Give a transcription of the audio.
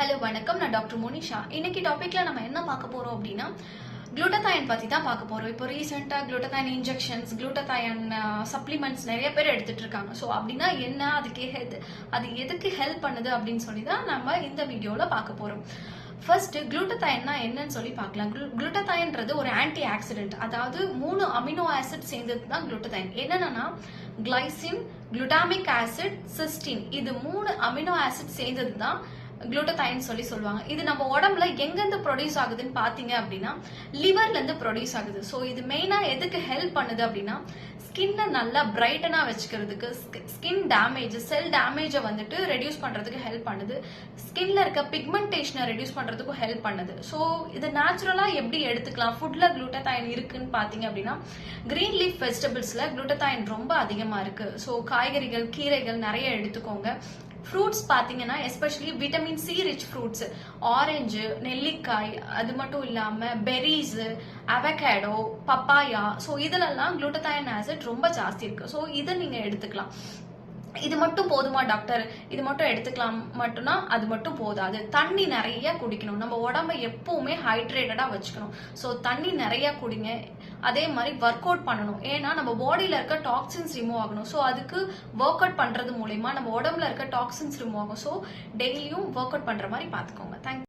Hello வணக்கம், நான் doctor Monisha. இன்னைக்கு டாபிக்ல நம்ம என்ன பார்க்க போறோம் அப்படின்னா குளுட்டதைன் பத்தி தான் பார்க்க போறோம். இப்போ ரீசெண்டா குளுட்டதைன் இன்ஜெக்ஷன்ஸ், குளுட்டதைன் சப்ளிமெண்ட்ஸ் நிறைய பேர் எடுத்துட்டு இருக்காங்க. ஸோ அப்படின்னா என்ன, அது எதுக்கு ஹெல்ப் பண்ணுது அப்படின்னு சொல்லி தான் நம்ம இந்த வீடியோல பார்க்க போறோம். ஃபர்ஸ்ட் குளுட்டதைன்னா என்னன்னு சொல்லி பார்க்கலாம். குளுட்டதைன்றது ஒரு ஆன்டி ஆக்சிடென்ட், அதாவது 3 அமினோ ஆசிட் சேர்ந்தது தான் குளுட்டதைன். என்னன்னா கிளைசின், குளுட்டாமிக் ஆசிட், சிஸ்டின், இது 3 அமினோ ஆசிட் சேர்ந்தது தான் குளுட்டதைன் சொல்லி சொல்லுவாங்க. இது நம்ம உடம்புல எங்கிருந்து ப்ரொடியூஸ் ஆகுதுன்னு பாத்தீங்க அப்படின்னா லிவர்ல இருந்து ப்ரொடியூஸ் ஆகுது. ஸோ இது மெயினா எதுக்கு ஹெல்ப் பண்ணுது அப்படின்னா ஸ்கின்னை நல்லா பிரைட்டனா வச்சுக்கிறதுக்கு, ஸ்கின் டேமேஜ், செல் டேமேஜை வந்துட்டு ரெடியூஸ் பண்றதுக்கு ஹெல்ப் பண்ணுது. ஸ்கின்ல இருக்க பிக்மெண்டேஷனை ரெடியூஸ் பண்றதுக்கும் ஹெல்ப் பண்ணுது. ஸோ இது நேச்சுரலா எப்படி எடுத்துக்கலாம்? ஃபுட்ல குளுட்டதைன் இருக்குன்னு பாத்தீங்க அப்படின்னா கிரீன் லீஃப் வெஜிடபிள்ஸ்ல குளுட்டதைன் ரொம்ப அதிகமா இருக்கு. ஸோ காய்கறிகள், கீரைகள் நிறைய எடுத்துக்கோங்க. ஃப்ரூட்ஸ் பார்த்தீங்கன்னா especially vitamin C rich fruits, orange, நெல்லிக்காய், அது மட்டும் இல்லாமல் பெரிஸ், அவகேடோ, பப்பாயா, ஸோ இதிலெல்லாம் குளுட்டதைன் ஆசிட் ரொம்ப ஜாஸ்தி இருக்கு. ஸோ இதை நீங்கள் எடுத்துக்கலாம். இது மட்டும் போதுமா டாக்டர், இது மட்டும் எடுத்துக்கலாம் மட்டும்னா அது மட்டும் போதாது. தண்ணி நிறைய குடிக்கணும். நம்ம உடம்ப எப்பவுமே ஹைட்ரேட்டடா வச்சுக்கணும். ஸோ தண்ணி நிறைய குடிங்க. அதே மாதிரி ஒர்க் அவுட் பண்ணணும். ஏன்னா நம்ம பாடியில இருக்க டாக்ஸின்ஸ் ரிமூவ் ஆகணும். ஸோ அதுக்கு ஒர்க் அவுட் பண்றது மூலயமா நம்ம உடம்புல இருக்க டாக்ஸின்ஸ் ரிமூவ் ஆகும். ஸோ டெய்லியும் ஒர்க் அவுட் பண்ற மாதிரி பார்த்துக்கோங்க. தேங்க்யூ.